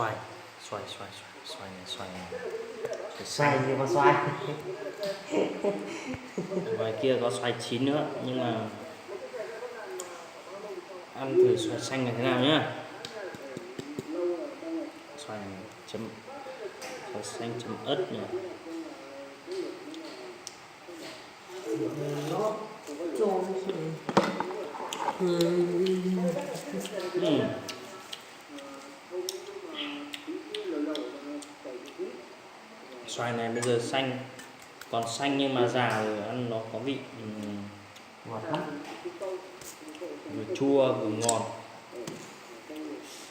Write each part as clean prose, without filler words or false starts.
xoài xoài xoài xoài này xoài xoài gì mà xoài. ngoài kia có xoài chín nữa nhưng mà ăn thử xoài xanh là thế nào nhá. Xoài này chấm xoài xanh chấm ớt nhỉ. Xoài này bây giờ xanh, còn xanh nhưng mà già rồi ăn nó có vị Ngọt lắm. vừa chua vừa ngọt,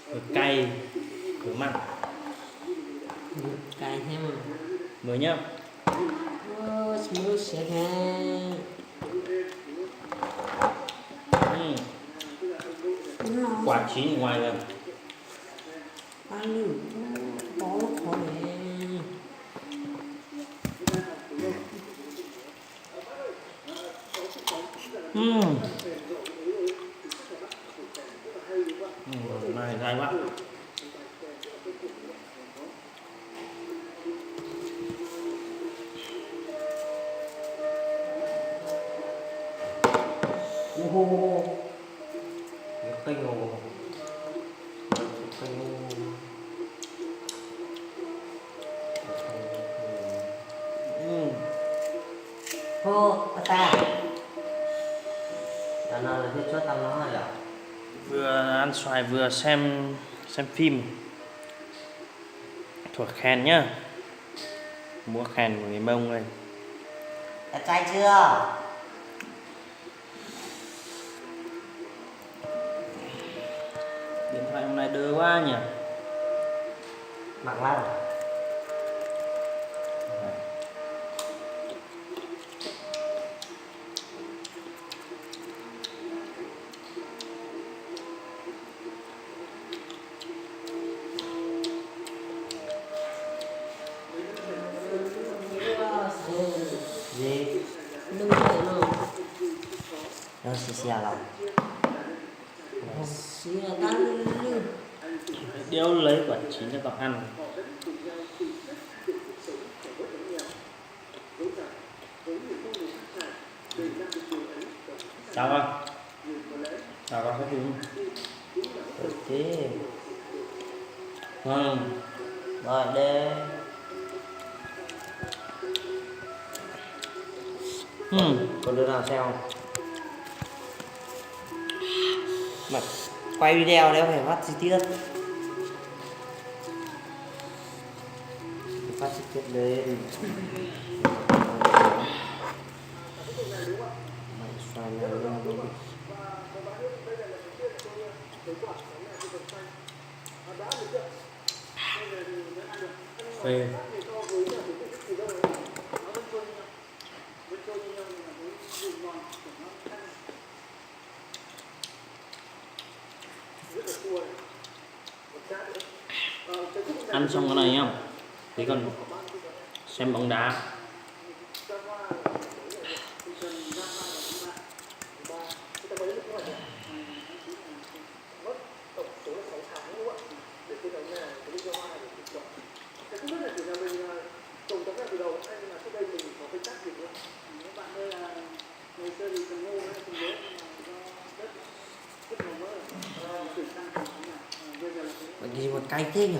vừa cay vừa mặn. Cay thế mà. Mới nhá. Smooth sẽ ha. Quả chín ở ngoài rồi. Ăn đi. Có khó nè. Này dai quá. Cái kênh hồ. Hô, ta. Nó là thiết chốt tao nó là Vừa ăn xoài vừa xem phim. Thuộc khen nhá. Múa khen của người Mông đây. đẹp trai chưa? Điện thoại hôm nay đơ quá nhỉ. Mặc lắm. Gì? Đừng vậy mà. Nó xì lòng. Xì là tan lưu. Đéo lấy quả chín cho tao ăn. Sao không? Sao con hết đúng? Ok. Rồi đây. Còn đứa nào xem không? Mà quay video đấy phải phát chi tiết. Phát chi tiết lên. Mày xoay này lên. Phê. Ăn xong cái này không? Thì còn xem bóng đá. Bạn gì mà cay thế nhỉ?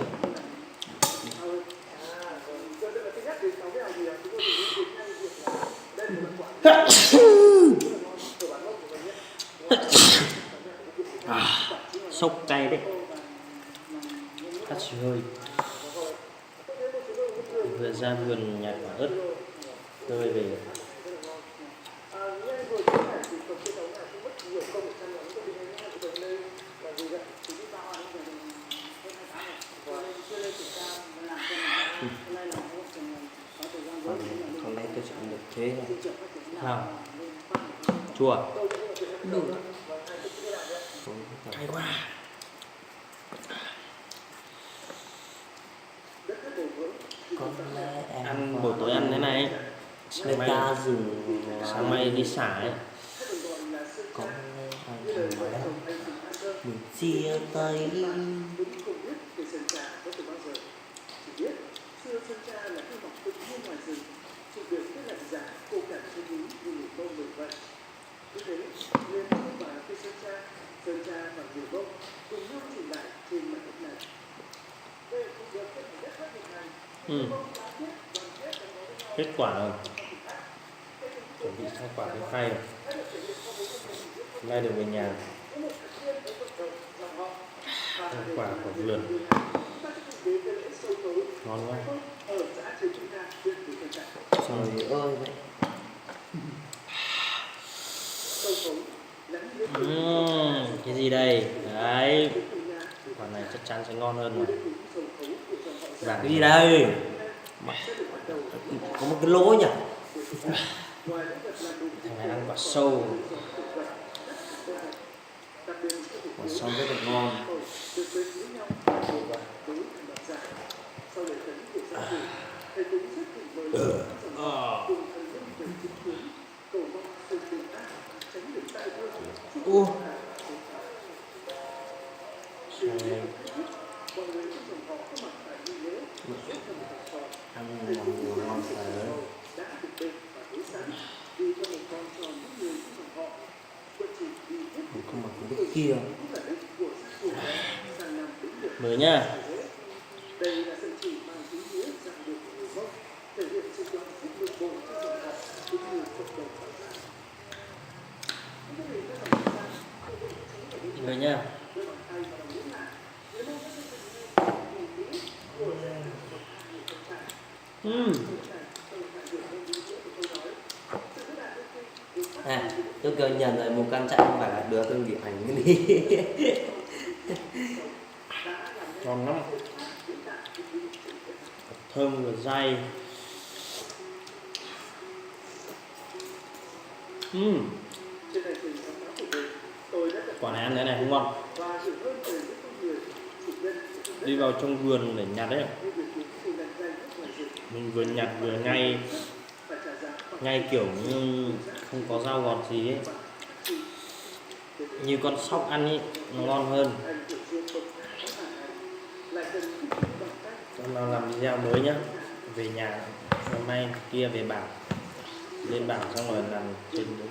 Sốc cay đấy. Cắt xì hơi. Vừa ra vườn nhặt quả ớt tươi về. Còn đây tôi chọn được thế này. Nào. Chua. Đủ. Cay quá. Ăn buổi tối ăn thế này. Người ta dừng sáng mai đi xả ấy. Có anh thằng đấy mình chia tay Ừ. Kết quả rồi, chuẩn bị khai quả cái khay rồi, nay được về nhà. Khai quả của vườn ngon quá. Trời ơi vậy. Cái gì đây? Đấy, quả này chắc chắn sẽ ngon hơn rồi. Cái gì đây? Có một cái lỗ nhỉ? Thằng này ăn quả sâu. Quả sâu rất là ngon. Ăn ngon nhiều ngon thật. Không mặc cái kia. Mới nhá. Mới nhá. À, tôi thừa nhận rồi, một căn chạy không phải là đứa tôi bị ảnh cái đi. Ngon lắm, thơm và dai. Quả này ăn cái này không ngon. Đi vào trong vườn để nhặt đấy, mình vừa nhặt vừa ngay kiểu như không có dao gọt gì ấy, như con sóc ăn ấy, nó ngon hơn. Hôm nào làm video mới nhá, về nhà hôm nay kia về bảng, lên bảng xong rồi làm trên đấy.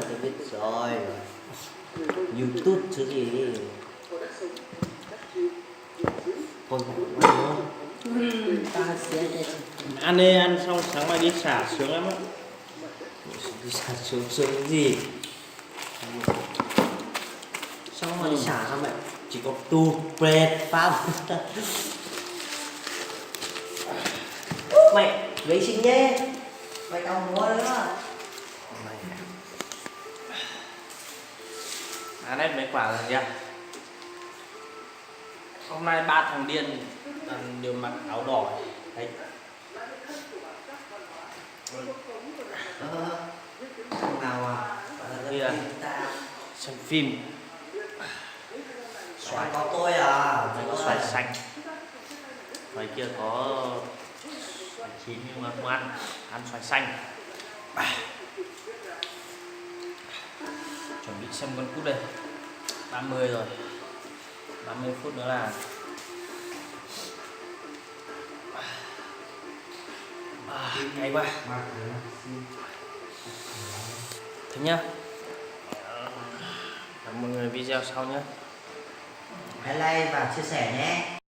Tôi biết rồi. YouTube chứ gì. Thôi không ăn nữa. Ta sẽ Ăn đi, ăn xong sáng mai đi xả sướng lắm á. đi xả sướng gì. Sao mà đi xả sao mẹ? Chỉ có tu prệt pháp. Mày vệ sinh nhé. Mày còn mua nữa. Ăn hết mấy quả rồi chưa? Hôm nay 3 thằng điên đều mặc áo đỏ đấy. Thằng nào à? Kia xem phim. Xoài có tôi à? Đây có xoài xanh, ngoài kia có xoài chín nhưng mà không ăn xoài xanh. Chuẩn bị xem con cút đây, 30 rồi, 30 phút nữa là cay quá. Thế nhá, cảm ơn mọi người video sau nhé. Hãy like và chia sẻ nhé.